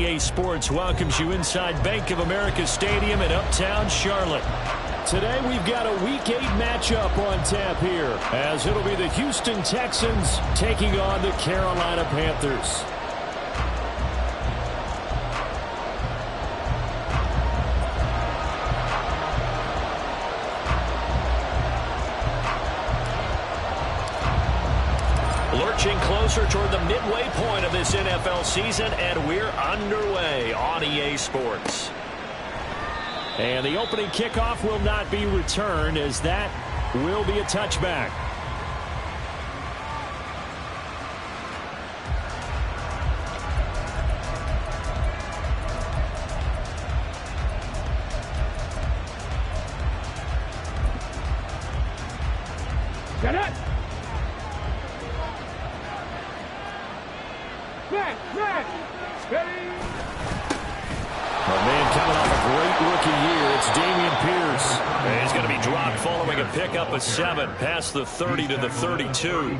EA Sports welcomes you inside Bank of America Stadium in Uptown Charlotte. Today we've got a Week 8 matchup on tap here, as it'll be the Houston Texans taking on the Carolina Panthers. Lurching closer toward the midway point of this NFL season, and we're underway on EA Sports. And the opening kickoff will not be returned, as that will be a touchback. Get it! A man coming off a great rookie year, it's Dameon Pierce. And he's going to be dropped following a pickup of 7 past the 30 to the 32.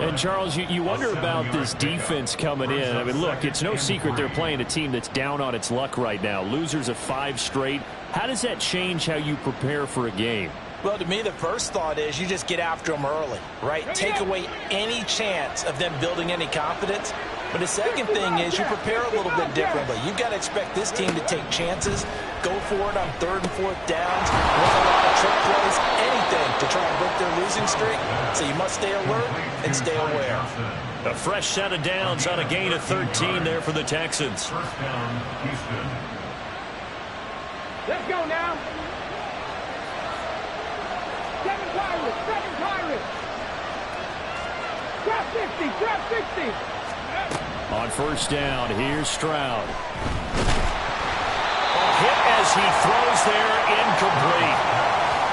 And Charles, you wonder about this defense coming in. I mean, look, it's no secret they're playing a team that's down on its luck right now. Losers of 5 straight. How does that change how you prepare for a game? Well, to me, the first thought is you just get after them early, right? Take away any chance of them building any confidence. But the second thing is you prepare a little bit differently. You've got to expect this team to take chances, go for it on 3rd and 4th downs, run a lot of trick plays, anything to try and break their losing streak. So you must stay alert and stay aware. A fresh set of downs on a gain of 13 there for the Texans. Let's go now. 7 Pirates. Drop 60. On first down, here's Stroud. Hit as he throws there, incomplete.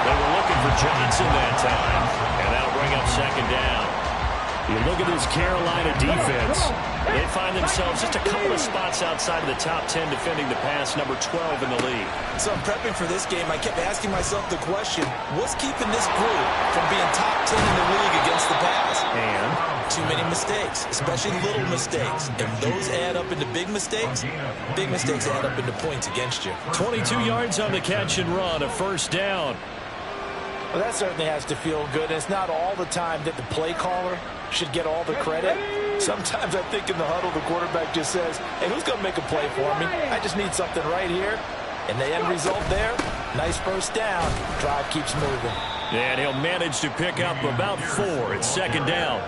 They were looking for Johnson that time, and that'll bring up 2nd down. You look at this Carolina defense. They find themselves just a couple of spots outside of the top 10 defending the pass, number 12 in the league. So I'm prepping for this game. I kept asking myself the question, what's keeping this group from being top 10 in the league against the pass? And too many mistakes, especially little mistakes. And those add up into big mistakes. Big mistakes add up into points against you. 22 yards on the catch and run, a first down. Well, that certainly has to feel good. It's not all the time that the play caller should get all the credit. Sometimes I think in the huddle, the quarterback just says, hey, who's going to make a play for me? I just need something right here. And the end result there, nice first down. Drive keeps moving. And he'll manage to pick up about 4. It's 2nd down.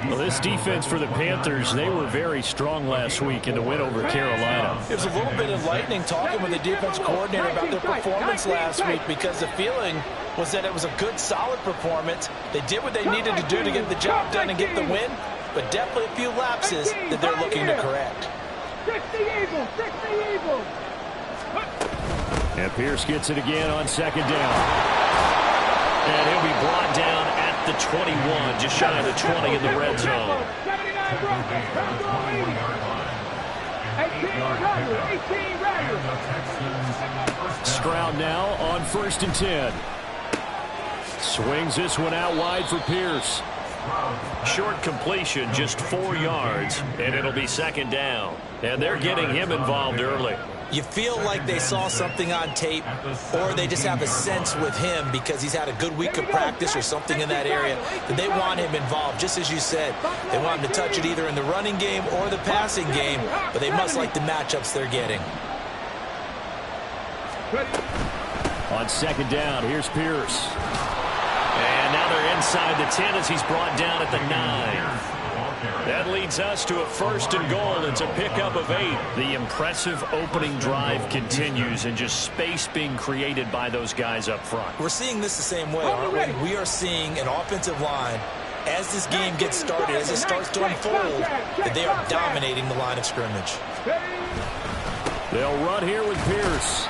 Well, this defense for the Panthers, they were very strong last week in the win over Carolina. It was a little bit enlightening talking with the defense coordinator about their performance last week, because the feeling was that it was a good, solid performance. They did what they needed to do to get the job done and get the win, but definitely a few lapses that they're looking to correct. 60 Eagles. And Pierce gets it again on 2nd down. And he'll be brought down at the 21, just shy of the 20 in the red zone. 18 Stroud now on 1st and 10. Swings this one out wide for Pierce. Short completion, just 4 yards, and it'll be 2nd down. And they're getting him involved early. You feel like they saw something on tape, or they just have a sense with him because he's had a good week of practice or something in that area that they want him involved. Just as you said, they want him to touch it either in the running game or the passing game, but they must like the matchups they're getting. On 2nd down, here's Pierce. And now they're inside the 10 as he's brought down at the 9. That leads us to a 1st and goal. It's a pickup of 8. The impressive opening drive continues, and just space being created by those guys up front. We're seeing this the same way, aren't we? We are seeing an offensive line, as this game gets started, as it starts to unfold, that they are dominating the line of scrimmage. They'll run here with Pierce.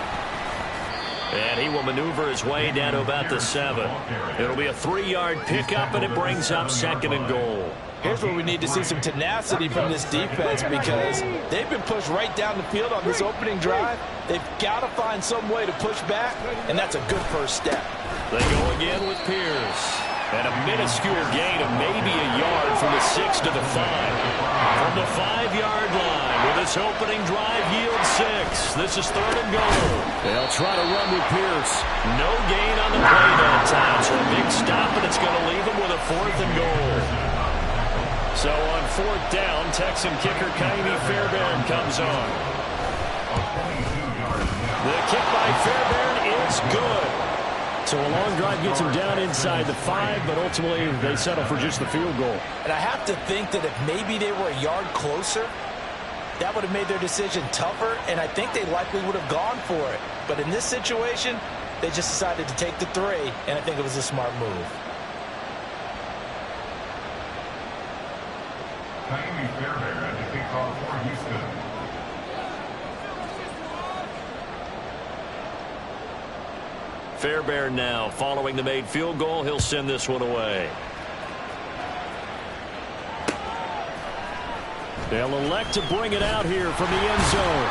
And he will maneuver his way down to about the 7. It'll be a 3-yard pickup, and it brings up 2nd and goal. Here's where we need to see some tenacity from this defense, because they've been pushed right down the field on this opening drive. They've got to find some way to push back, and that's a good first step. They go again with Pierce. And a minuscule gain of maybe a yard from the 6 to the 5. From the 5-yard line with a This opening drive yields 6. This is 3rd and goal. They'll try to run with Pierce. No gain on the play that time, so a big stop, and it's going to leave them with a 4th and goal. So on 4th down, Texan kicker Kaimi Fairbairn comes on. The kick by Fairbairn is good. So a long drive gets them down inside the 5, but ultimately they settle for just the field goal. And I have to think that if maybe they were a yard closer, that would have made their decision tougher, and I think they likely would have gone for it. But in this situation, they just decided to take the 3, and I think it was a smart move. Kaimi Fairbairn at the kickoff for Houston. Fairbairn now, following the made field goal, he'll send this one away. They'll elect to bring it out here from the end zone.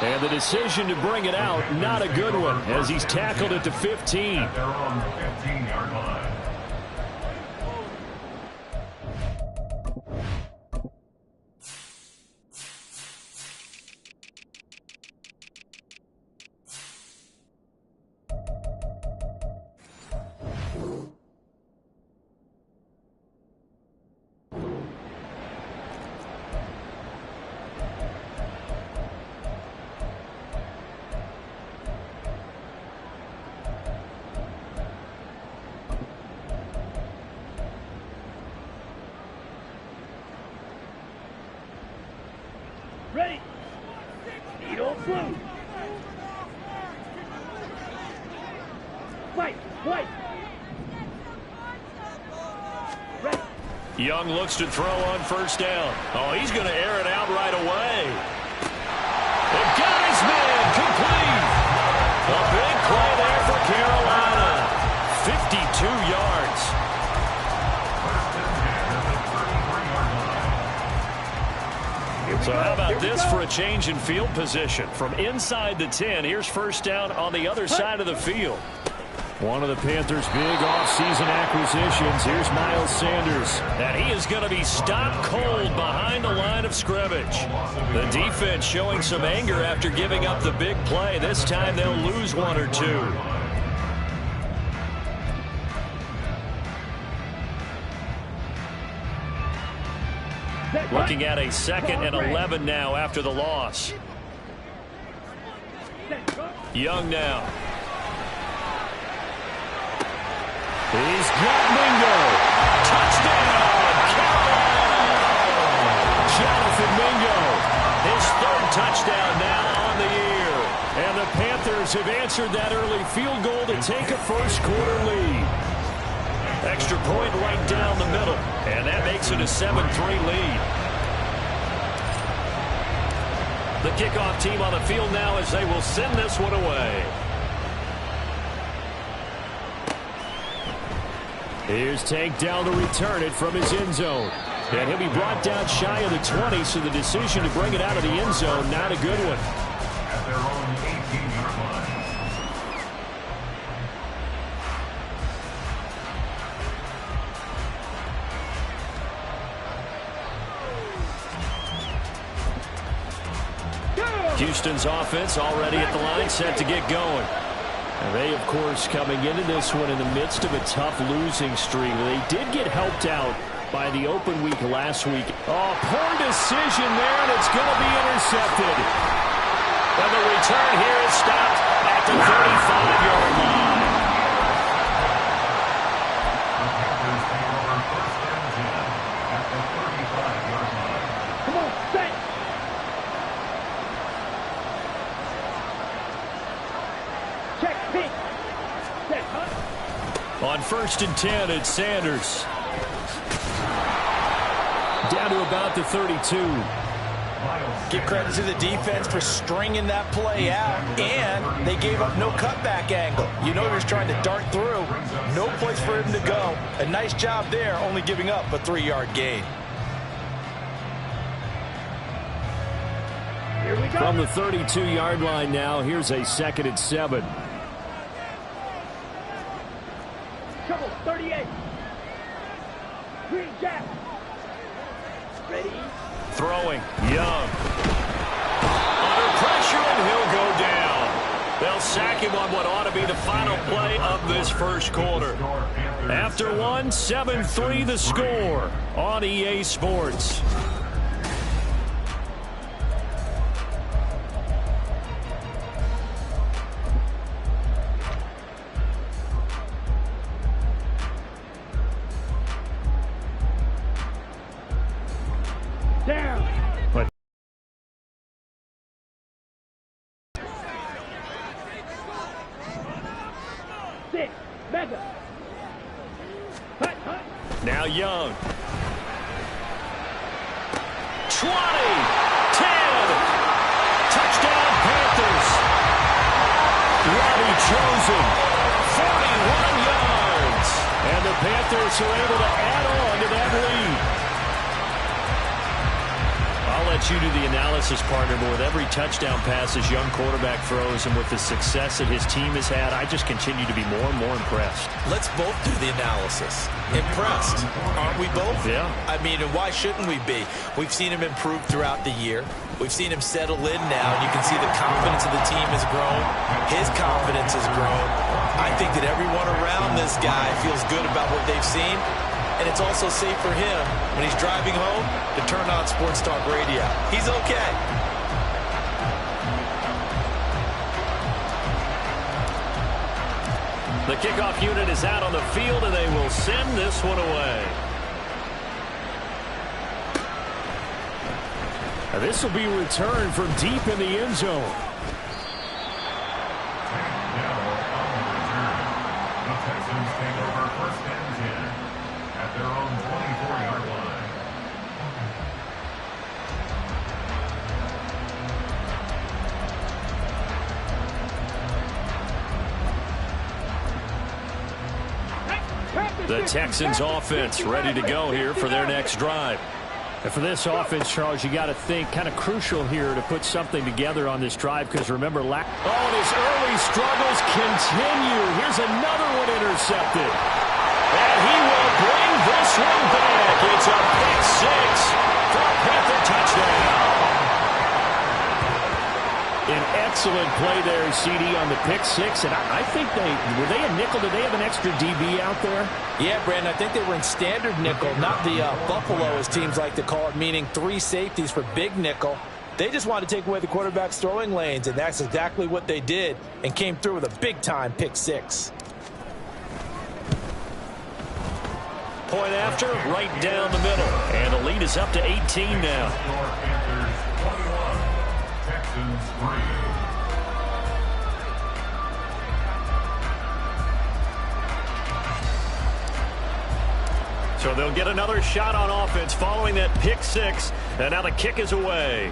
And the decision to bring it out, not a good one, as he's tackled at the 15. At their own 15-yard line. Ready. Needle blue. White. White. Ready. Young looks to throw on 1st down. Oh, he's going to air it out right away. They've got his man complete. A big play there for Carolina. 52 yards. So how about this for a change in field position? From inside the 10, here's 1st down on the other side of the field. One of the Panthers' big offseason acquisitions. Here's Miles Sanders. And he is going to be stopped cold behind the line of scrimmage. The defense showing some anger after giving up the big play. This time they'll lose 1 or 2. Looking at a 2nd and 11 now after the loss. Young now. He's got Mingo. Touchdown, Carolina. Jonathan Mingo. His 3rd touchdown now on the year. And the Panthers have answered that early field goal to take a 1st quarter lead. Extra point right down the middle. And that makes it a 7-3 lead. The kickoff team on the field now as they will send this one away. Here's Tank down to return it from his end zone. And he'll be brought down shy of the 20, so the decision to bring it out of the end zone, not a good one. At their own 18-yard line. Houston's offense already at the line, set to get going. And they, of course, coming into this one in the midst of a tough losing streak. They did get helped out by the open week last week. Oh, poor decision there, and it's going to be intercepted. And the return here is stopped at the 35-yard line. At the 35-yard line. Come on, set. Check, pick. Set, huh? On 1st and 10, it's Sanders. Down to about the 32. Give credit to the defense for stringing that play out, and they gave up no cutback angle. You know he was trying to dart through. No place for him to go. A nice job there, only giving up a 3-yard gain. Here we go. From the 32-yard line now, here's a 2nd and 7. Trouble, 38. Green Jack. Ready. Throwing, Young. on what ought to be the final play of this first quarter. After one, 7-3 the score on EA Sports. Down. But 6. Mega. Hut, hut. now Young. 20, 10, touchdown Panthers. Robbie chosen, 41 yards. And the Panthers are able to add on to that lead. I'll let you do the analysis, partner, but with every touchdown pass his young quarterback throws and with the success that his team has had, I just continue to be more and more impressed. Let's both do the analysis. Impressed. Aren't we both? Yeah. I mean, and why shouldn't we be? We've seen him improve throughout the year. We've seen him settle in now, and you can see the confidence of the team has grown. His confidence has grown. I think that everyone around this guy feels good about what they've seen. And it's also safe for him when he's driving home to turn on Sports Talk Radio. He's okay. The kickoff unit is out on the field, and they will send this one away. And this will be returned from deep in the end zone. Now on the return, the Texans take over 1st and 10 at their own 24-yard line. The Texans offense ready to go here for their next drive. And for this offense, Charles, you got to think kind of crucial here to put something together on this drive because remember, his early struggles continue. Here's another one intercepted. And he will bring this one back. It's a pick six for a Panther touchdown. An excellent play there, CD, on the pick six. And I think were they a nickel? Did they have an extra DB out there? Yeah, Brandon, I think they were in standard nickel, not the Buffalo, as teams like to call it, meaning 3 safeties for big nickel. They just wanted to take away the quarterback's throwing lanes, and that's exactly what they did and came through with a big-time pick six. Point after, right down the middle. And the lead is up to 18 now. Panthers 21, Texans 3. So they'll get another shot on offense following that pick six. And now the kick is away.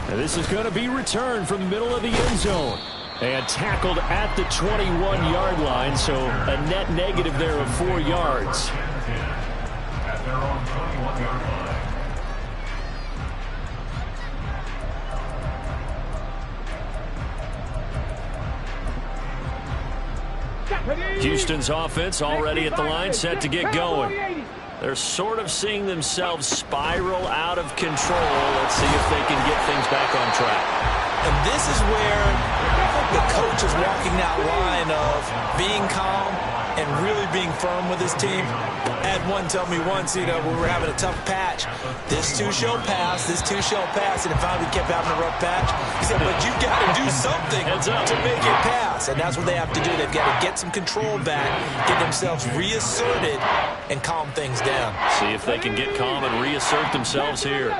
And this is going to be returned from the middle of the end zone. And tackled at the 21-yard line, so a net negative there of 4 yards. At their own 21-yard line. Houston's offense already at the line, set to get going. They're sort of seeing themselves spiral out of control. Let's see if they can get things back on track. And this is where the coach is walking that line of being calm and really being firm with his team. Had one tell me once, we were having a tough patch. This too shall pass, this too shall pass. And finally we kept having a rough patch. He said, but you've got to do something to make it pass. And that's what they have to do. They've got to get some control back, get themselves reasserted, and calm things down. See if they can get calm and reassert themselves here.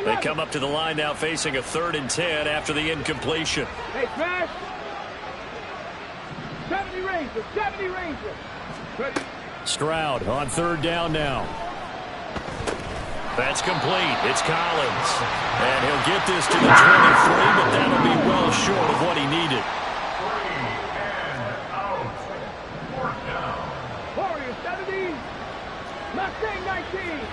They come up to the line now facing a 3rd and 10 after the incompletion. Hey, Smash. 70 Rangers, 70 Rangers. Ready. Stroud on 3rd down now. That's complete. It's Collins. And he'll get this to the 23, but that'll be well short of what he needed. 3 and out. 4th down. Warriors 70. Mustang 19.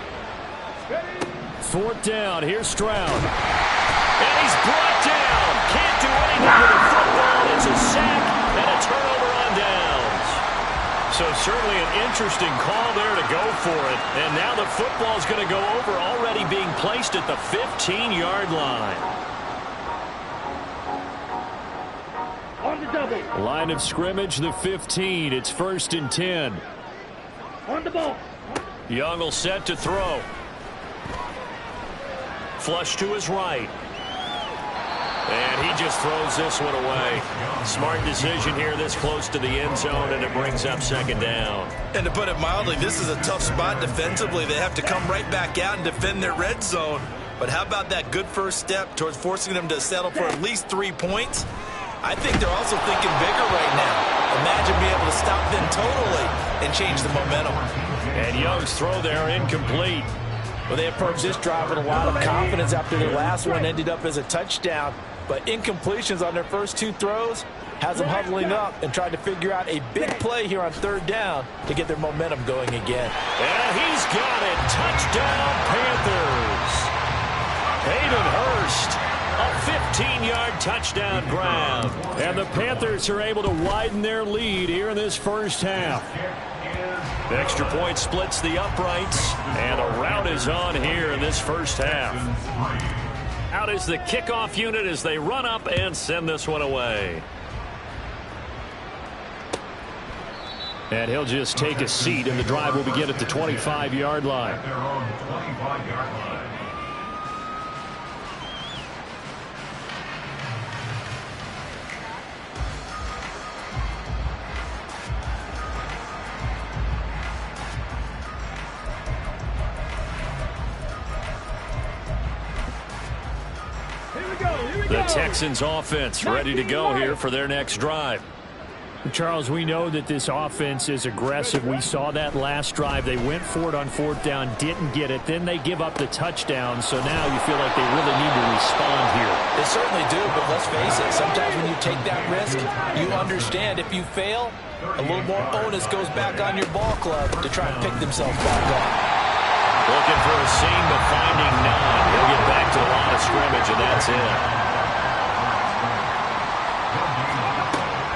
Ready. 4th down. Here's Stroud. And he's brought down. Can't do anything with the football. It's a sack and a turnover on downs. So certainly an interesting call there to go for it. And now the football's going to go over, already being placed at the 15-yard line. double. Line of scrimmage, the 15. It's 1st and 10. On the ball. Young will set to throw. Flush to his right. And he just throws this one away. Smart decision here this close to the end zone, and it brings up 2nd down. And to put it mildly, this is a tough spot defensively. They have to come right back out and defend their red zone. But how about that good first step towards forcing them to settle for at least 3 points? I think they're also thinking bigger right now. Imagine being able to stop them totally and change the momentum. And Young's throw there incomplete. Well, they approached this drive with a lot of confidence after their last one ended up as a touchdown. But incompletions on their first 2 throws has them huddling up and trying to figure out a big play here on 3rd down to get their momentum going again. And he's got it. Touchdown, Panthers. Hayden Hurst, a 15-yard touchdown grab. And the Panthers are able to widen their lead here in this first half. The extra point splits the uprights, and a rout is on here in this first half. Out is the kickoff unit as they run up and send this one away. And he'll just take a seat, and the drive will begin at the 25-yard line. At their own 25-yard line. The Texans offense ready to go here for their next drive. Charles, we know that this offense is aggressive. We saw that last drive. They went for it on 4th down, didn't get it. Then they give up the touchdown. So now you feel like they really need to respond here. They certainly do, but let's face it. Sometimes when you take that risk, you understand if you fail, a little more onus goes back on your ball club to try and pick themselves back up. Looking for a seam, but finding none. He'll get back to the line of scrimmage, and that's it.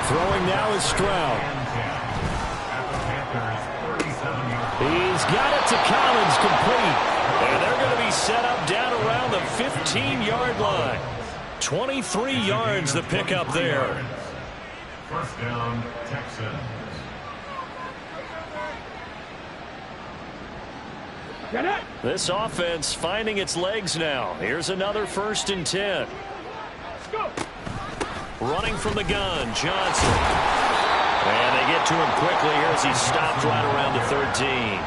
Throwing now is Stroud. He's got it to Collins, complete. And they're going to be set up down around the 15-yard line. 23 yards the pickup there. First down, Texans. This offense finding its legs now. Here's another 1st and 10. Go. Running from the gun, Johnson. And they get to him quickly here as he stopped right around the 13.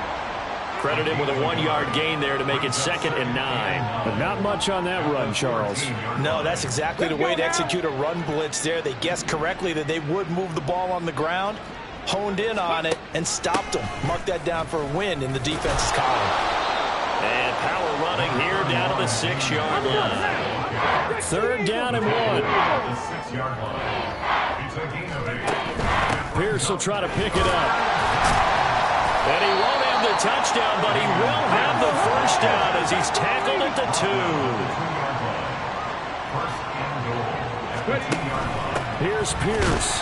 Credit him with a 1-yard gain there to make it 2nd and 9. But not much on that run, Charles. No, that's exactly the way to execute a run blitz there. They guessed correctly that they would move the ball on the ground, honed in on it, and stopped them. Mark that down for a win in the defense's column. And power running here down to the 6-yard line. 3rd down and 1. The 6-yard line. It's a gain of 8. Pierce will try to pick it up. And he won't have the touchdown, but he will have the first down as he's tackled at the 2. Here's Pierce.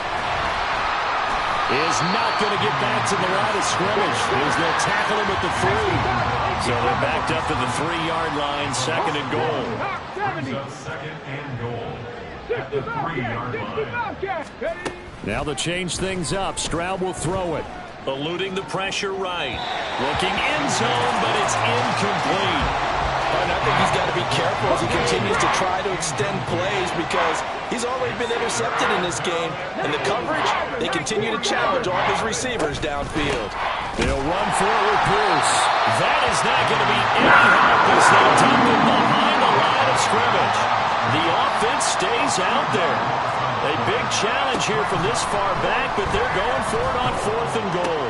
Is not going to get back to the line of scrimmage as they'll tackle him at the 3. So they're backed up to the 3-yard line, 2nd and goal. Second and goal at the 3-yard line. Now they'll change things up. Stroud will throw it. Eluding the pressure right. Looking end zone, but it's incomplete. And I think he's got to be careful as he continues to try to extend plays because he's already been intercepted in this game. And the coverage, they continue to challenge all his receivers downfield. They'll run for it with Pierce. That is not going to be any help as they dump him behind the line of scrimmage. The offense stays out there. A big challenge here from this far back, but they're going for it on 4th and goal.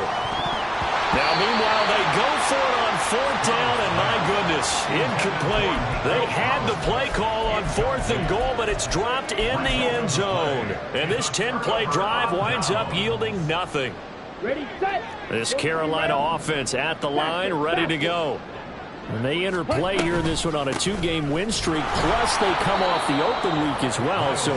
Now, meanwhile, they go for it on 4th down, and my goodness, incomplete. They had the play call on 4th and goal, but it's dropped in the end zone. And this 10-play drive winds up yielding nothing. Ready, set. This Carolina offense at the line, ready to go. And they enter play here in this one on a 2-game win streak, plus they come off the open week as well. So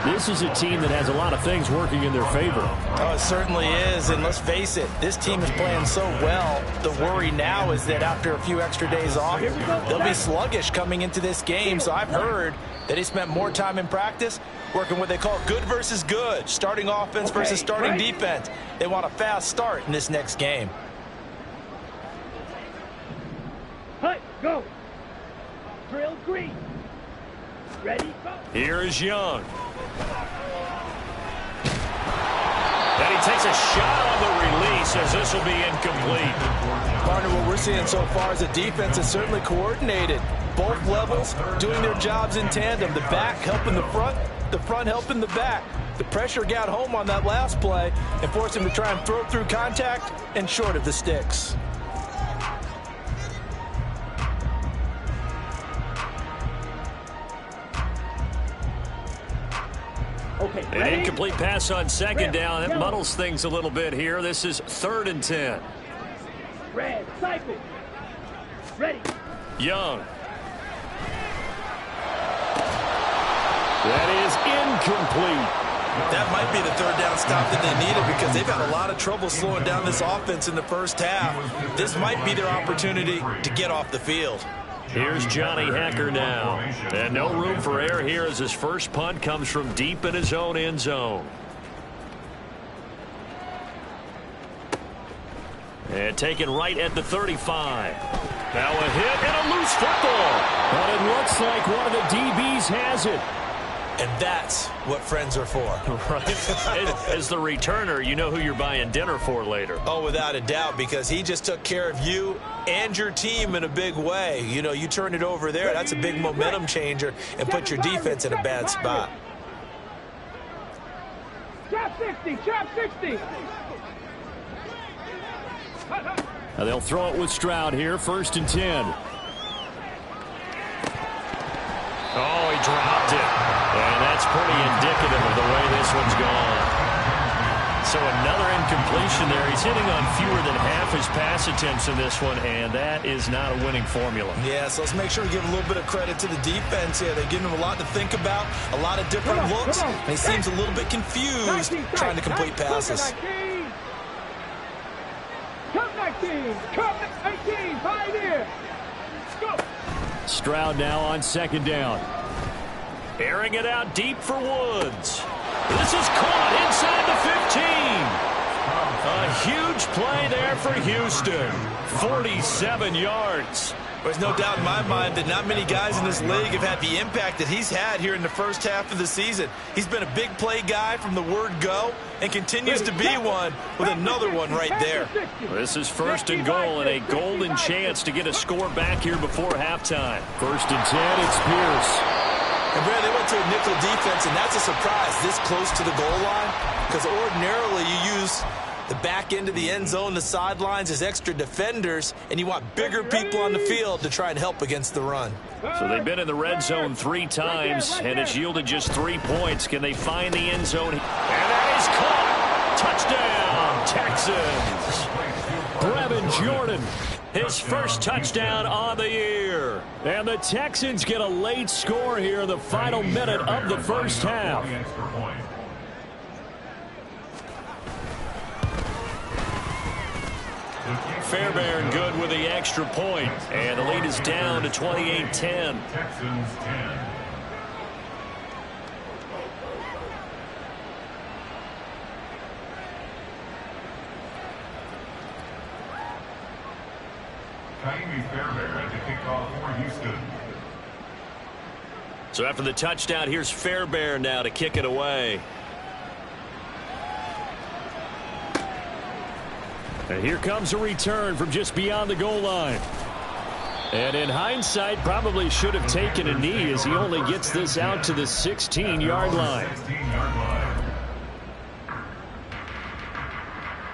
this is a team that has a lot of things working in their favor. Oh, it certainly is, and let's face it, this team is playing so well. The worry now is that after a few extra days off, they'll be sluggish coming into this game. So I've heard that he spent more time in practice working what they call good versus good, starting offense versus starting defense. They want a fast start in this next game. Hut, go. Drill green. Ready, go. Here is Young. And he takes a shot on the release as this will be incomplete. Partner, what we're seeing so far is the defense is certainly coordinated. Both levels doing their jobs in tandem. The back helping the front helping the back. The pressure got home on that last play and forced him to try and throw through contact and short of the sticks. Okay, An ready? incomplete pass on second down. That muddles things a little bit here. This is 3rd and 10. Red, cycle. Ready. Young. That is incomplete. That might be the 3rd down stop that they needed because they've had a lot of trouble slowing down this offense in the first half. This might be their opportunity to get off the field. Here's Johnny Hacker now. And no room for error here as his first punt comes from deep in his own end zone. And taken right at the 35. Now a hit and a loose football. But it looks like one of the DBs has it. And that's what friends are for. Right. As the returner, you know who you're buying dinner for later. Oh, without a doubt, because he just took care of you and your team in a big way. You know, you turn it over there, that's a big momentum changer and put your defense in a bad spot. Trap 60, trap 60. Now they'll throw it with Stroud here, 1st and 10. Oh, he dropped it. And that's pretty indicative of the way this one's gone. So another incompletion there. He's hitting on fewer than half his pass attempts in this one, and that is not a winning formula. Yeah, so let's make sure we give a little bit of credit to the defense here. They're giving him a lot to think about, a lot of different looks, and he seems a little bit confused trying to complete passes. Come 19, come 19, pioneer. Go. Stroud now on 2nd down. Airing it out deep for Woods. This is caught inside the 15. A huge play there for Houston. 47 yards. There's no doubt in my mind that not many guys in this league have had the impact that he's had here in the first half of the season. He's been a big play guy from the word go and continues to be one with another one right there. This is 1st and goal and a golden chance to get a score back here before halftime. 1st and 10, it's Pierce. And Brad, they went to a nickel defense, and that's a surprise this close to the goal line because ordinarily you use the back end of the end zone, the sidelines as extra defenders, and you want bigger people on the field to try and help against the run. So they've been in the red zone 3 times, and it's yielded just 3 points. Can they find the end zone? And that is caught. Touchdown, Texans. Brevin Jordan. His first touchdown on the year. And the Texans get a late score here in the final minute of the first half. Fairbairn good with the extra point. And the lead is down to 28-10. Texans 10. Fairbairn to kick off for Houston. So after the touchdown, here's Fairbairn now to kick it away. And here comes a return from just beyond the goal line. And in hindsight, probably should have taken a knee as he only gets this out to the 16-yard line.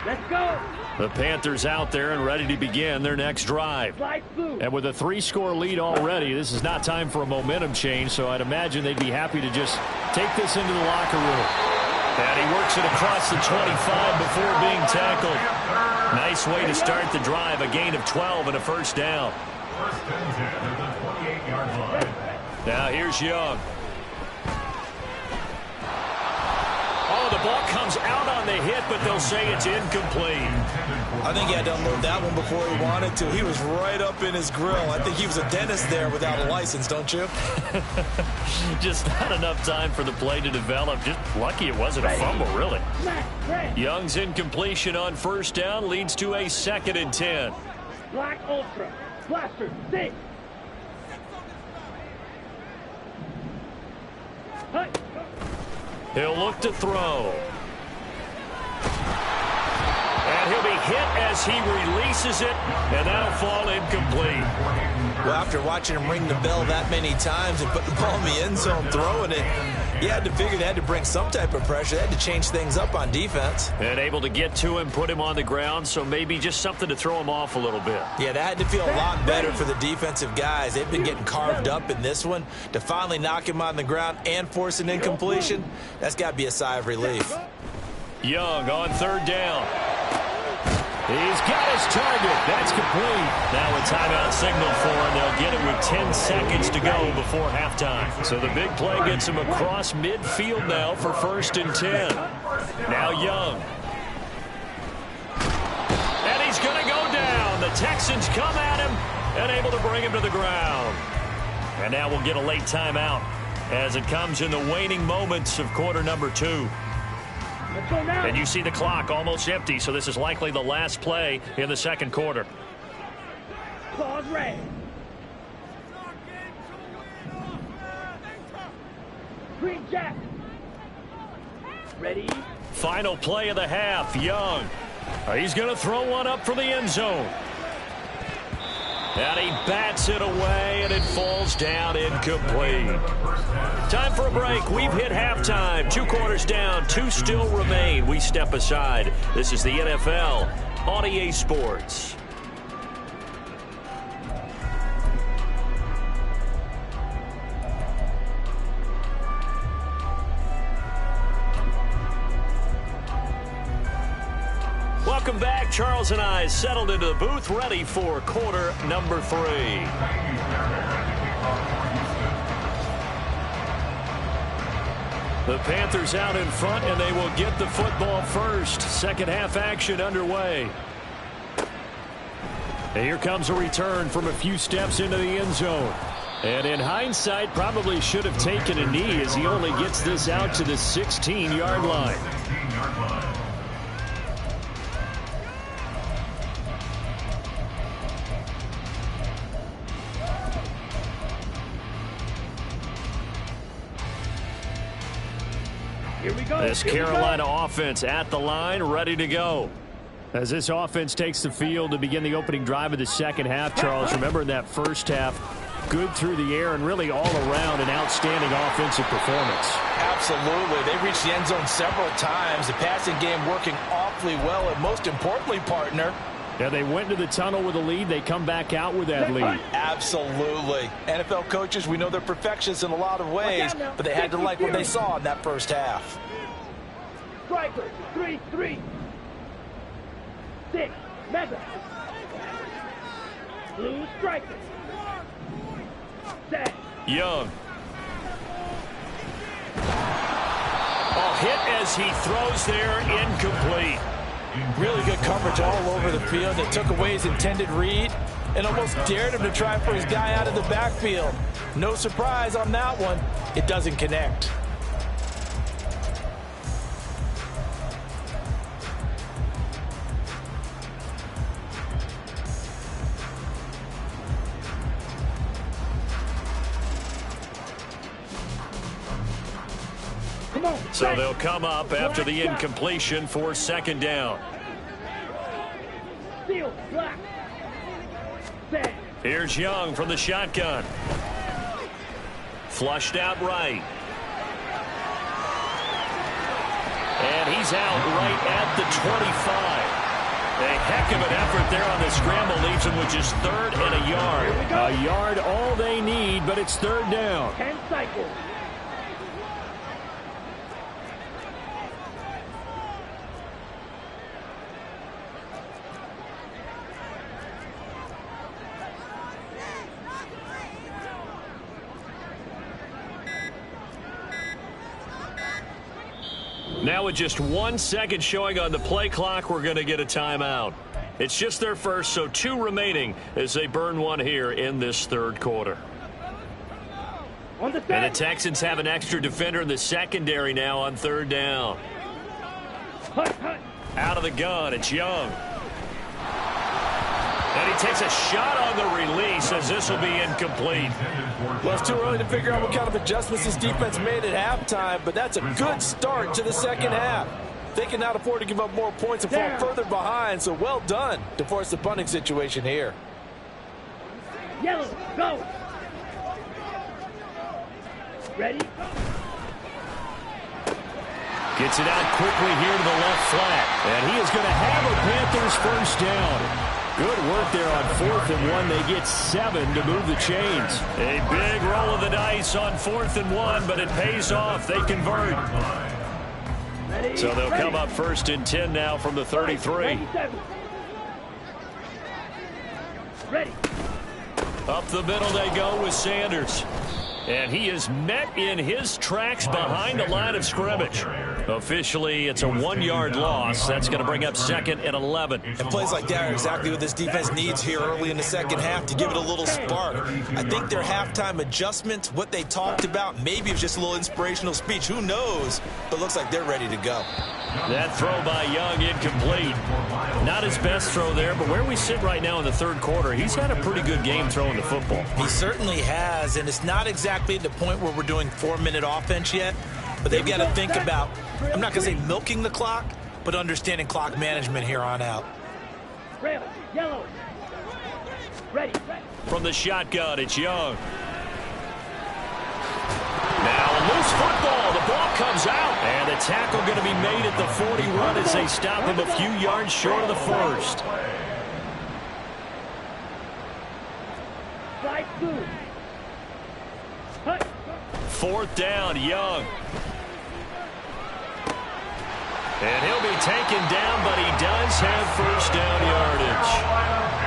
Let's go. The Panthers out there and ready to begin their next drive. And with a 3-score lead already, this is not time for a momentum change, so I'd imagine they'd be happy to just take this into the locker room. And he works it across the 25 before being tackled. Nice way to start the drive, a gain of 12 and a first down. First and 10 at the 28-yard line. Now here's Young. Oh, the ball comes out on the hit, but they'll say it's incomplete. I think he had to unload that one before he wanted to. He was right up in his grill. I think he was a dentist there without a license, don't you? Just not enough time for the play to develop. Just lucky it wasn't a fumble, really. Young's incompletion on first down leads to a 2nd and 10. Black Ultra. Blaster. 6. He'll look to throw. And he'll be hit as he releases it, and that'll fall incomplete. Well, after watching him ring the bell that many times and put the ball in the end zone throwing it, you had to figure they had to bring some type of pressure. They had to change things up on defense. And able to get to him, put him on the ground, so maybe just something to throw him off a little bit. Yeah, that had to feel a lot better for the defensive guys. They've been getting carved up in this one. To finally knock him on the ground and force an incompletion, that's got to be a sigh of relief. Young on 3rd down. He's got his target. That's complete. Now a timeout signal for him. They'll get it with 10 seconds to go before halftime. So the big play gets him across midfield now for 1st and 10. Now Young. And he's going to go down. The Texans come at him and able to bring him to the ground. And now we'll get a late timeout as it comes in the waning moments of quarter number 2. And you see the clock almost empty, so this is likely the last play in the 2nd quarter. Claws red. Green Jack. Ready. Final play of the half. Young. He's going to throw one up for the end zone. And he bats it away, and it falls down incomplete. Time for a break. We've hit halftime. 2 quarters down. 2 still remain. We step aside. This is the NFL on EA Sports. Welcome back. Charles and I settled into the booth, ready for quarter number 3. The Panthers out in front, and they will get the football first. Second half action underway. And here comes a return from a few steps into the end zone. And in hindsight, probably should have taken a knee as he only gets this out to the 16-yard line. Here we go. This Carolina offense at the line, ready to go. As this offense takes the field to begin the opening drive of the second half, Charles, remember in that first half, good through the air and really all around an outstanding offensive performance. Absolutely. They reached the end zone several times. The passing game working awfully well, and most importantly, partner, yeah, they went to the tunnel with a lead. They come back out with that lead. Absolutely. NFL coaches, we know they're perfectionists in a lot of ways, but they had to like what they saw in that first half. Striker. 3-3. 6. Mega. Blue striker. Set. Young. Hit as he throws there, incomplete. Really good coverage all over the field. They took away his intended read and almost dared him to try for his guy out of the backfield. No surprise on that one. It doesn't connect. So they'll come up after the incompletion for second down. Here's Young from the shotgun. Flushed out right. And he's out right at the 25. A heck of an effort there on the scramble leaves him with just 3rd and a yard. A yard all they need, but it's 3rd down. 10 cycles. Now with just 1 second showing on the play clock, we're going to get a timeout. It's just their first, so 2 remaining as they burn one here in this third quarter. On the And the set. Texans have an extra defender in the secondary now on third down. Hut, hut. Out of the gun, it's Young. And he takes a shot on the release as this will be incomplete. Well, it's too early to figure out what kind of adjustments this defense made at halftime, but that's a good start to the second half. They cannot afford to give up more points and fall further behind, so well done to force the punting situation here. Yellow, go. Ready? Gets it out quickly here to the left flat. And he is going to have a Panthers first down. Good work there on 4th and 1. They get 7 to move the chains. A big roll of the dice on 4th and 1, but it pays off. They convert. Ready? So they'll Ready. come up 1st and 10 now from the 33. 97. Ready. Up the middle they go with Sanders. And he is met in his tracks behind the line of scrimmage. Officially, it's a 1-yard loss. That's going to bring up 2nd and 11. And plays like that are exactly what this defense needs here early in the second half to give it a little spark. I think their halftime adjustments, what they talked about, maybe it was just a little inspirational speech. Who knows? But looks like they're ready to go. That throw by Young incomplete. Not his best throw there, but where we sit right now in the third quarter, he's had a pretty good game throwing the football. He certainly has, and it's not exactly at the point where we're doing 4-minute offense yet, but they've got to think about, I'm not going to say milking the clock, but understanding clock management here on out. Rail. Yellow. Ready. From the shotgun, it's Young. Now a loose football. The ball comes out. And the tackle going to be made at the 41 as they stop him a few yards short of the first. Slide through. Hut. 4th down, Young. And he'll be taken down, but he does have first down yardage.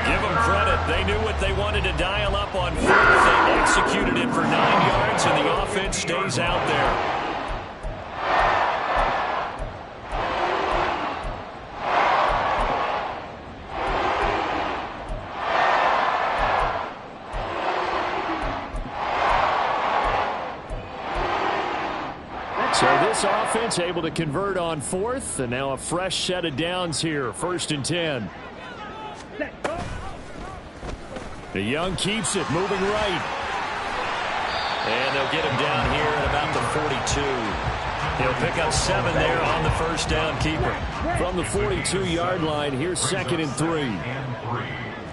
Give them credit. They knew what they wanted to dial up on 4th. They executed it for 9 yards, and the offense stays out there. So this offense able to convert on 4th, and now a fresh set of downs here, 1st and 10. Set. Go. The Young keeps it, moving right. And they'll get him down here at about the 42. He'll pick up 7 there on the first down keeper. From the 42-yard line, here's 2nd and 3.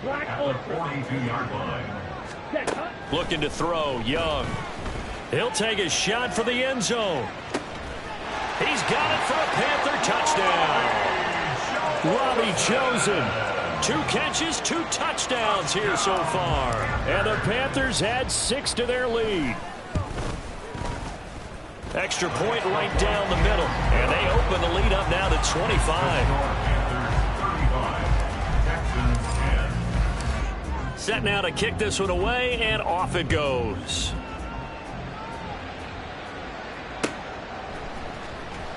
Black open. 42-yard line. Set. Hut. Looking to throw, Young. He'll take a shot for the end zone. He's got it for a Panther touchdown. Robbie Chosen. 2 catches, 2 touchdowns here so far. And the Panthers add 6 to their lead. Extra point right down the middle. And they open the lead up now to 25. Set now to kick this one away, and off it goes.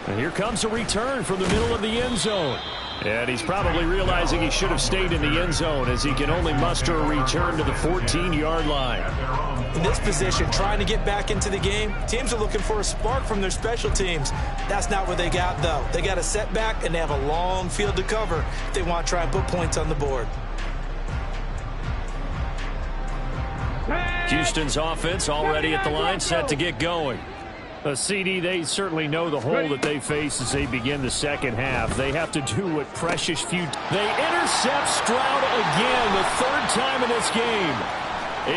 And here comes a return from the middle of the end zone. And he's probably realizing he should have stayed in the end zone as he can only muster a return to the 14-yard line. In this position, trying to get back into the game, teams are looking for a spark from their special teams. That's not what they got, though. They got a setback, and they have a long field to cover if they want to try and put points on the board. Houston's offense already at the line, set to get going. A CD, they certainly know the hole that they face as they begin the second half. They have to do what precious few... They intercept Stroud again, the 3rd time in this game.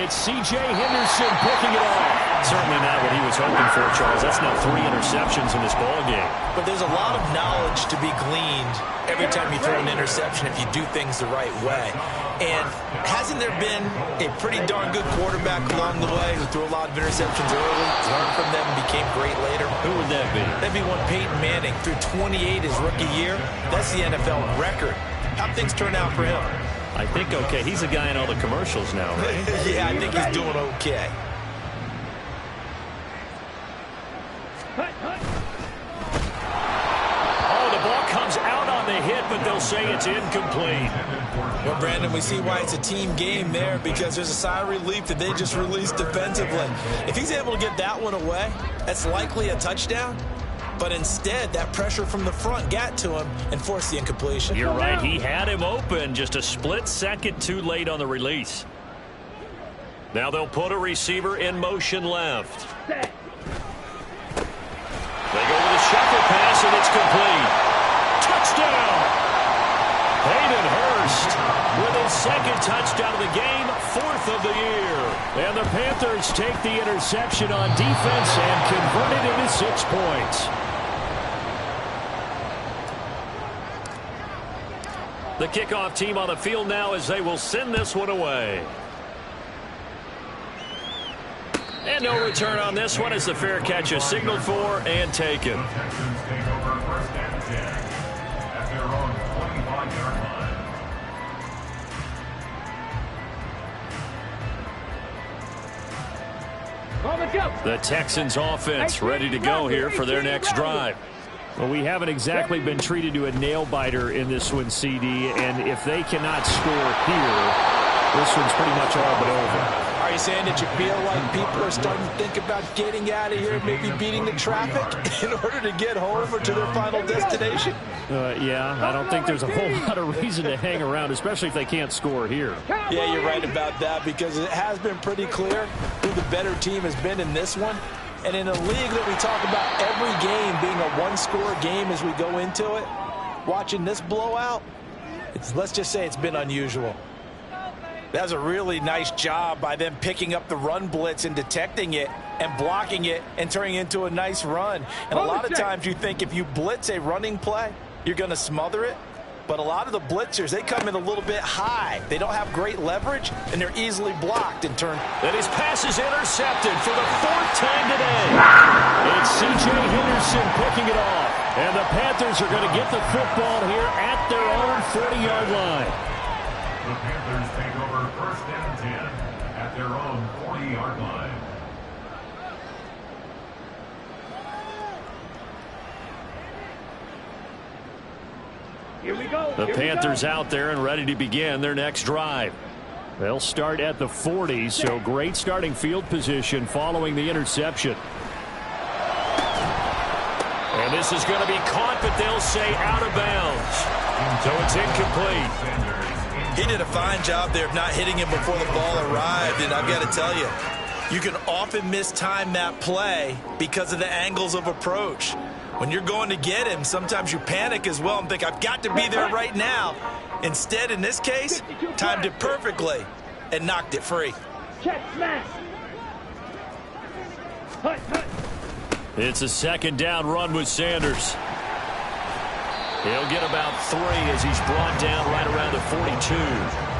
It's C.J. Henderson picking it off. Certainly not what he was hoping for, Charles. That's now 3 interceptions in this ballgame. But there's a lot of knowledge to be gleaned every time you throw an interception if you do things the right way. And hasn't there been a pretty darn good quarterback along the way who threw a lot of interceptions early, learned from them, and became great later? Who would that be? That'd be one Peyton Manning threw 28 his rookie year. That's the NFL record. How'd things turn out for him? I think okay. He's a guy in all the commercials now, right? Yeah, I think he's doing okay. Oh, the ball comes out on the hit, but they'll say it's incomplete. Well, Brandon, we see why it's a team game there, because there's a sigh of relief that they just released defensively. If he's able to get that one away, that's likely a touchdown. But instead, that pressure from the front got to him and forced the incompletion. You're right. He had him open, just a split second too late on the release. Now they'll put a receiver in motion left. Set. They go with a shuffle pass, and it's complete. Touchdown! Hayden Hurst with his second touchdown of the game, 4th of the year. And the Panthers take the interception on defense and convert it into 6 points. The kickoff team on the field now as they will send this one away. And no return on this one as the fair catch is signaled for and taken. The Texans take over 1st and 10 at their own 25-yard line. On the jump. The Texans offense ready to go here for their next drive. Well, we haven't exactly been treated to a nail-biter in this one, CD, and if they cannot score here, this one's pretty much all but over. Are you saying that you feel like people are starting to think about getting out of here, maybe beating the traffic in order to get home or to their final destination? Yeah, I don't think there's a whole lot of reason to hang around, especially if they can't score here. Yeah, you're right about that, because it has been pretty clear who the better team has been in this one. And in a league that we talk about every game being a one-score game as we go into it, watching this blowout, let's just say it's been unusual. That was a really nice job by them picking up the run blitz and detecting it and blocking it and turning it into a nice run. And a lot of times you think if you blitz a running play, you're going to smother it. But a lot of the blitzers, they come in a little bit high. They don't have great leverage, and they're easily blocked in turn. And his pass is intercepted for the 4th time today. It's C.J. Henderson picking it off. And the Panthers are going to get the football here at their own 40-yard line. The Panthers take over 1st and 10 at their own 40-yard line. Here we go. The Panthers out there and ready to begin their next drive. They'll start at the 40, so great starting field position following the interception. And this is going to be caught, but they'll say out of bounds. So it's incomplete. He did a fine job there of not hitting him before the ball arrived, and I've got to tell you, you can often mistime that play because of the angles of approach. When you're going to get him, sometimes you panic as well and think, I've got to be there right now. Instead, in this case, timed it perfectly and knocked it free. Check smash. Hut, hut. It's a 2nd down run with Sanders. He'll get about 3 as he's brought down right around the 42.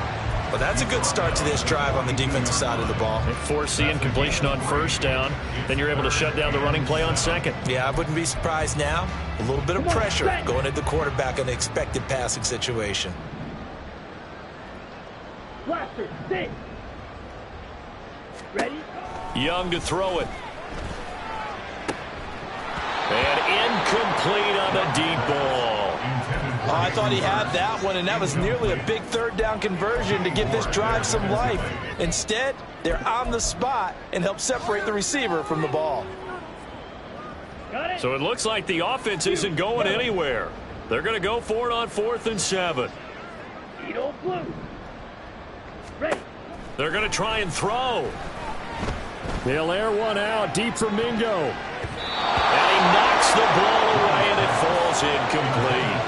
Well, that's a good start to this drive on the defensive side of the ball. Force the incompletion on 1st down. Then you're able to shut down the running play on 2nd. Yeah, I wouldn't be surprised now. A little bit of pressure going at the quarterback in an expected passing situation. Blaster, sit. Ready? Young to throw it. And incomplete on the deep ball. Oh, I thought he had that one, and that was nearly a big 3rd down conversion to give this drive some life. Instead, they're on the spot and help separate the receiver from the ball. Got it. So it looks like the offense isn't going anywhere. They're going to go for it on 4th and 7. Eat old blue. Ready. They're going to try and throw. They'll air one out deep from Mingo. And he knocks the ball away, and it falls incomplete.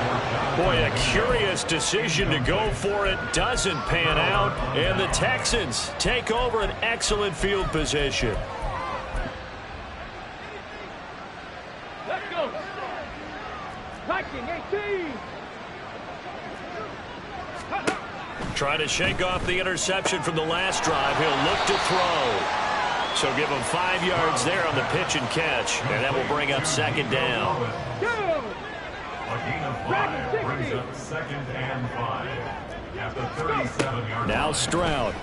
Boy, a curious decision to go for it. Doesn't pan out, and the Texans take over an excellent field position. Let's go. Touching 18. Trying to shake off the interception from the last drive. He'll look to throw. So give him 5 yards there on the pitch and catch, and that will bring up 2nd down. Go. A gain of 5 brings up 2nd and 5 at the 37-yard line. Now Stroud.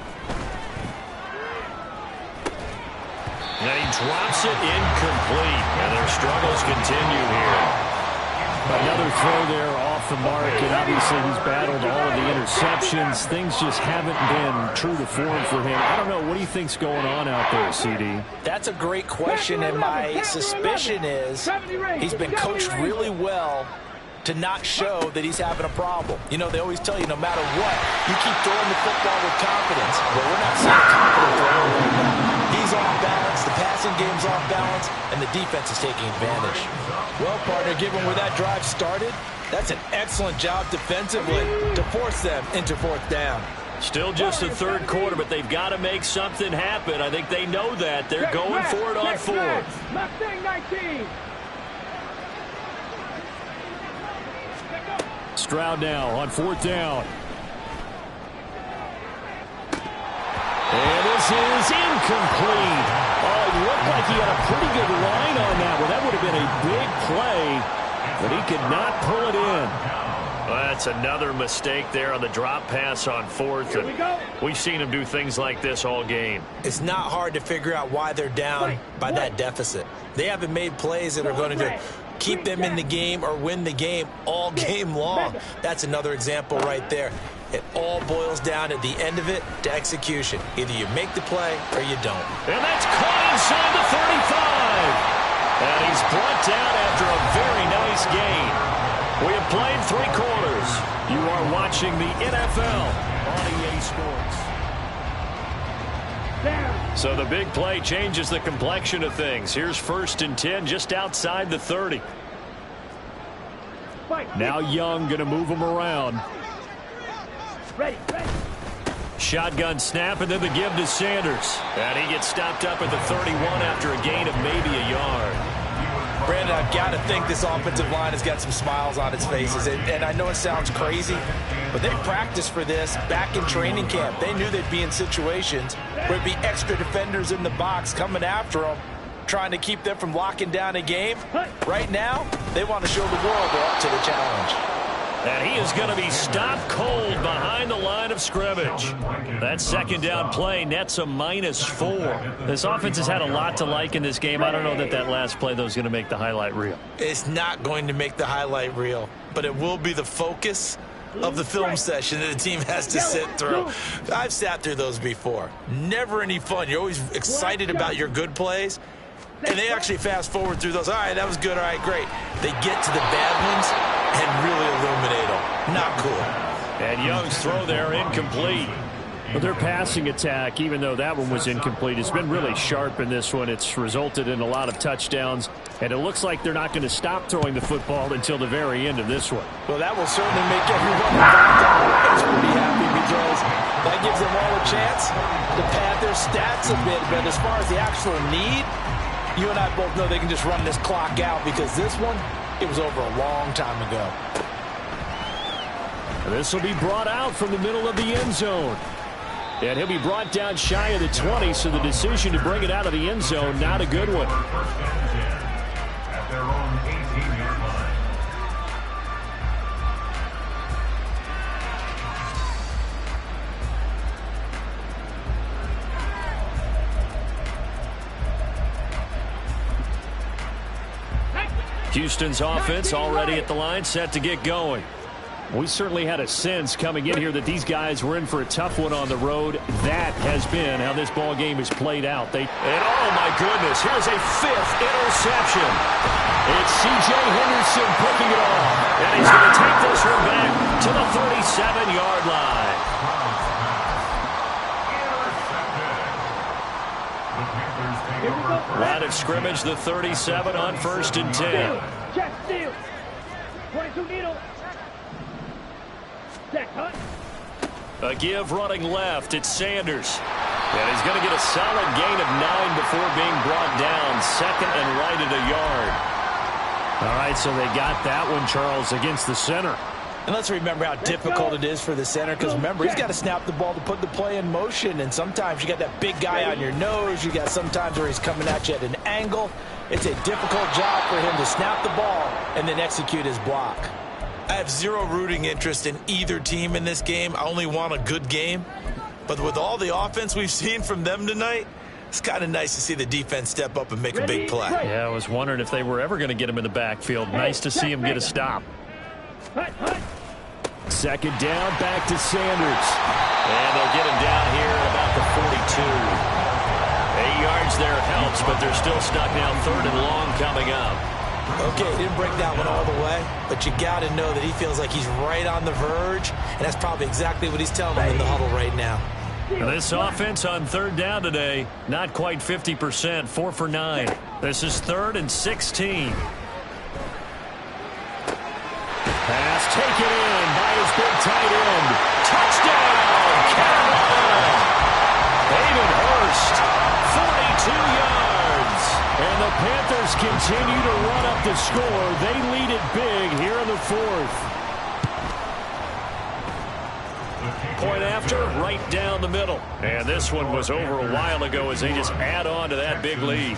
And he drops it incomplete, and their struggles continue here. Another throw there off the mark, and obviously he's battled all of the interceptions. Things just haven't been true to form for him. I don't know. What do you think's going on out there, CD? That's a great question, and my suspicion is he's been coached really well to not show that he's having a problem. You know, they always tell you no matter what, you keep throwing the football with confidence. But we're not seeing a confident thrower right now. He's off balance, the passing game's off balance, and the defense is taking advantage. Well, partner, given where that drive started, that's an excellent job defensively to force them into fourth down. Still just the third quarter, but they've got to make something happen. I think they know that. They're going for it on fourth. Mustang 19. Stroud now on fourth down. And this is incomplete. Oh, it looked like he had a pretty good line on that one. That would have been a big play, but he could not pull it in. Well, that's another mistake there on the drop pass on fourth. And we've seen him do things like this all game. It's not hard to figure out why they're down by that deficit. They haven't made plays that are going to keep them in the game or win the game all game long. That's another example right there. It all boils down at the end of it to execution. Either you make the play or you don't. And that's caught inside the 35. And he's brought down after a very nice gain. We have played 3 quarters. You are watching the NFL on EA Sports. So the big play changes the complexion of things. Here's 1st and 10 just outside the 30. Now Young going to move him around. Ready. Shotgun snap, and then the give to Sanders. And he gets stopped up at the 31 after a gain of maybe a yard. Brandon, I've got to think this offensive line has got some smiles on its faces. And I know it sounds crazy, but they practiced for this back in training camp. They knew they'd be in situations where there'd be extra defenders in the box coming after them, trying to keep them from locking down a game. Right now, they want to show the world they're up to the challenge. And he is going to be stopped cold behind the line of scrimmage. That 2nd down play nets a -4. This offense has had a lot to like in this game. I don't know that last play, though, is going to make the highlight reel. It's not going to make the highlight reel, but it will be the focus of the film session that the team has to sit through. I've sat through those before. Never any fun. You're always excited about your good plays. And they actually fast forward through those. All right, that was good. All right, great. They get to the bad ones and really illuminate them. Not cool. And Young's throw there incomplete. But their passing attack, even though that one was incomplete, has been really sharp in this one. It's resulted in a lot of touchdowns, and it looks like they're not going to stop throwing the football until the very end of this one. Well, that will certainly make everyone involved on offense pretty happy because that gives them all a chance to pad their stats a bit. But as far as the actual need, you and I both know they can just run this clock out because this one, it was over a long time ago. This will be brought out from the middle of the end zone. And he'll be brought down shy of the 20, so the decision to bring it out of the end zone, not a good one. At their own 18-yard line. Houston's offense already at the line, set to get going. We certainly had a sense coming in here that these guys were in for a tough one on the road. That has been how this ball game is played out. And oh my goodness, here's a 5th interception. It's C.J. Henderson picking it off. And he's going to take this one back to the 37-yard line. Line of scrimmage, the 37 on 1st and 10. Check steal. 22 needle. A give running left. It's Sanders. And he's going to get a solid gain of 9 before being brought down. 2nd and right at a yard. All right, so they got that one, Charles, against the center. And let's remember how difficult it is for the center because, remember, he's got to snap the ball to put the play in motion. And sometimes you got that big guy on your nose. You got sometimes where he's coming at you at an angle. It's a difficult job for him to snap the ball and then execute his block. I have zero rooting interest in either team in this game. I only want a good game. But with all the offense we've seen from them tonight, it's kind of nice to see the defense step up and make a big play. Yeah, I was wondering if they were ever going to get him in the backfield. Nice to see him get a stop. Second down, back to Sanders. And they'll get him down here at about the 42. 8 yards there helps, but they're still stuck now. 3rd and long coming up. Okay, he didn't break that one all the way, but you got to know that he feels like he's right on the verge, and that's probably exactly what he's telling them in the huddle right now. And this offense on 3rd down today, not quite 50%, 4 for 9. This is 3rd and 16. Pass taken in by his big tight end. Touchdown, Carolina! Hayden Hurst, 42 yards. And the Panthers continue to run up the score. They lead it big here in the 4th. Point after, right down the middle. And this one was over a while ago as they just add on to that big lead.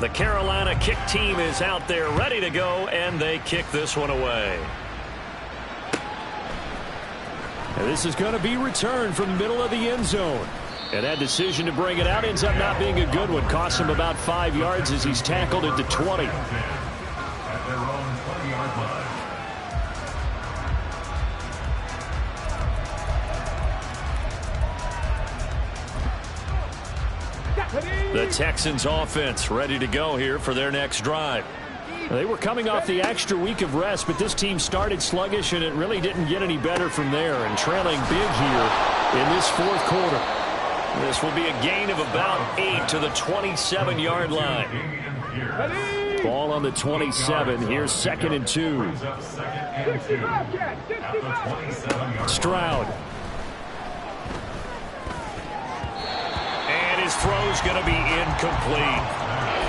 The Carolina kick team is out there ready to go, and they kick this one away. And this is going to be returned from the middle of the end zone. And that decision to bring it out ends up not being a good one. Costs him about 5 yards as he's tackled at the 20. At their own 20-yard line. The Texans offense ready to go here for their next drive. They were coming off the extra week of rest, but this team started sluggish, and it really didn't get any better from there, and trailing big here in this 4th quarter. This will be a gain of about 8 to the 27-yard line. Ball on the 27. Here's 2nd and 2. Stroud. And his throw's going to be incomplete.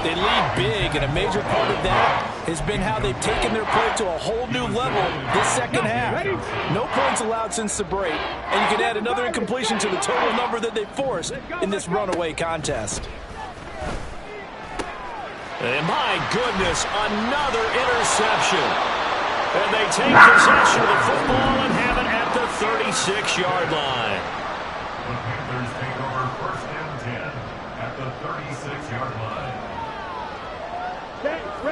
They lead big, and a major part of that has been how they've taken their play to a whole new level this second half. No points allowed since the break, and you can add another incompletion to the total number that they forced in this runaway contest. And my goodness, another interception. And they take possession of the football and have it at the 36-yard line. The Panthers take over 1st and 10 at the 36-yard line.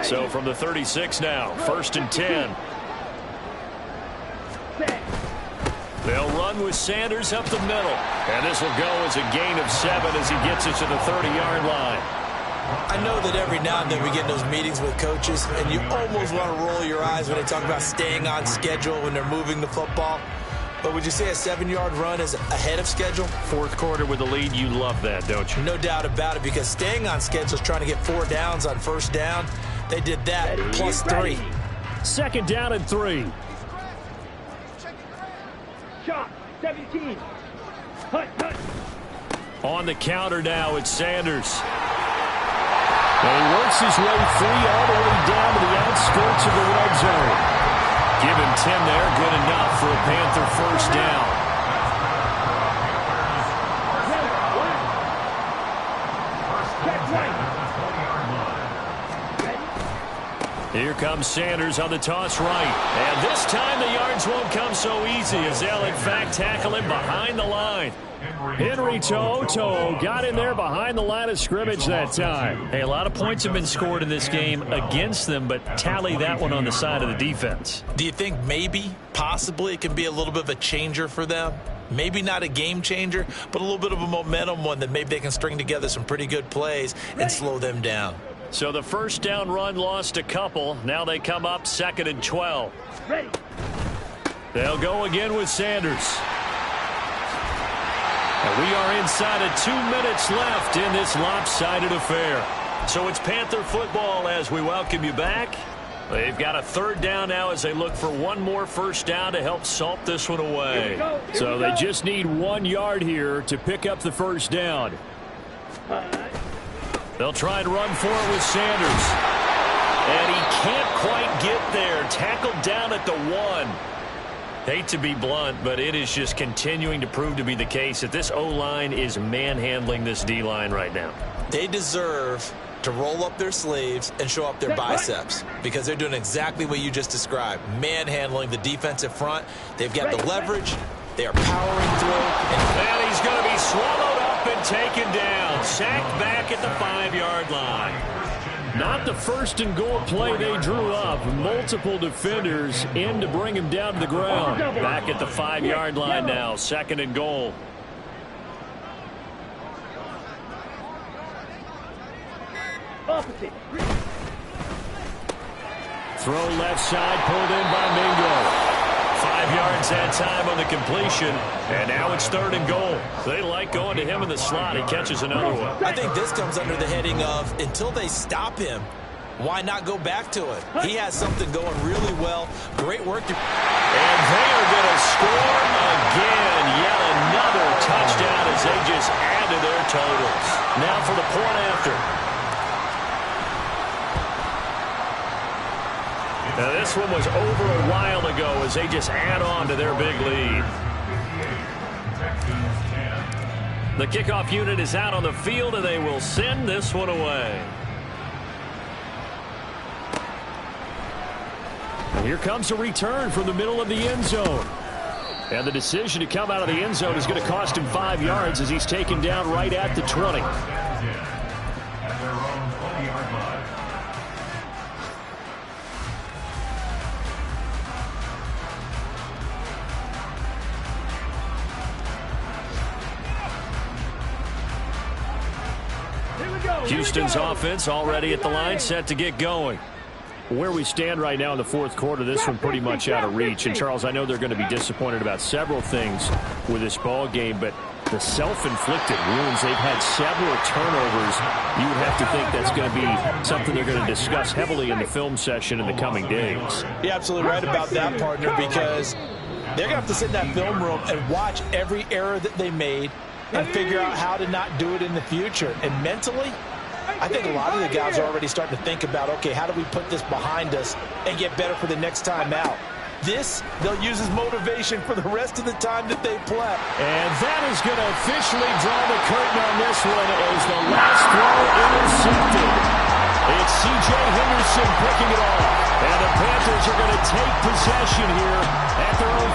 So from the 36 now, 1st and 10. They'll run with Sanders up the middle. And this will go as a gain of 7 as he gets it to the 30-yard line. I know that every now and then we get in those meetings with coaches, and you almost want to roll your eyes when they talk about staying on schedule when they're moving the football. But would you say a 7-yard run is ahead of schedule? 4th quarter with the lead, you love that, don't you? No doubt about it, because staying on schedule is trying to get 4 downs on 1st down. They did that, plus 3. 2nd down and 3. Shot, 17. Hut. On the counter now, it's Sanders. And he works his way free all the way down to the outskirts of the red zone. Give him 10 there, good enough for a Panther 1st down. Here comes Sanders on the toss right. And this time the yards won't come so easy as they'll in fact tackle him behind the line. Henry To'oTo'o got in there behind the line of scrimmage that time. Hey, a lot of points have been scored in this game against them, but tally that one on the side of the defense. Do you think maybe, possibly, it can be a little bit of a changer for them? Maybe not a game changer, but a little bit of a momentum one that maybe they can string together some pretty good plays and slow them down. So the 1st down run lost a couple. Now they come up 2nd and 12. Ready. They'll go again with Sanders. And we are inside of 2 minutes left in this lopsided affair. So it's Panther football as we welcome you back. They've got a 3rd down now as they look for one more 1st down to help salt this one away. So they just need 1 yard here to pick up the 1st down. They'll try and run for it with Sanders. And he can't quite get there. Tackled down at the 1. Hate to be blunt, but it is just continuing to prove to be the case that this O-line is manhandling this D-line right now. They deserve to roll up their sleeves and show up their biceps because they're doing exactly what you just described, manhandling the defensive front. They've got the leverage. They are powering through. And he's going to be swallowed up and taken down. Sacked back at the 5-yard line. Not the first and goal play they drew up. Multiple defenders in to bring him down to the ground. Back at the 5-yard line now. 2nd and goal. Opposite. Throw left side, pulled in by Mingo. 5 yards that time on the completion, and now it's 3rd and goal. They like going to him in the slot. He catches another one. I think this comes under the heading of until they stop him, why not go back to it? He has something going really well. Great work. And they are going to score again. Yet another touchdown as they just add to their totals. Now for the point after. Now this one was over a while ago as they just add on to their big lead. The kickoff unit is out on the field, and they will send this one away. And here comes a return from the middle of the end zone. And the decision to come out of the end zone is going to cost him 5 yards as he's taken down right at the 20. Houston's offense already at the line, set to get going. Where we stand right now in the 4th quarter, this one pretty much out of reach. And, Charles, I know they're going to be disappointed about several things with this ball game, but the self-inflicted wounds, they've had several turnovers. You would have to think that's going to be something they're going to discuss heavily in the film session in the coming days. You're absolutely right about that, partner, because they're going to have to sit in that film room and watch every error that they made and figure out how to not do it in the future. And mentally, I think a lot of the guys are already starting to think about, okay, how do we put this behind us and get better for the next time out? This, they'll use as motivation for the rest of the time that they play. And that is going to officially draw the curtain on this one as the last throw intercepted. It's C.J. Henderson picking it off. And the Panthers are going to take possession here at their own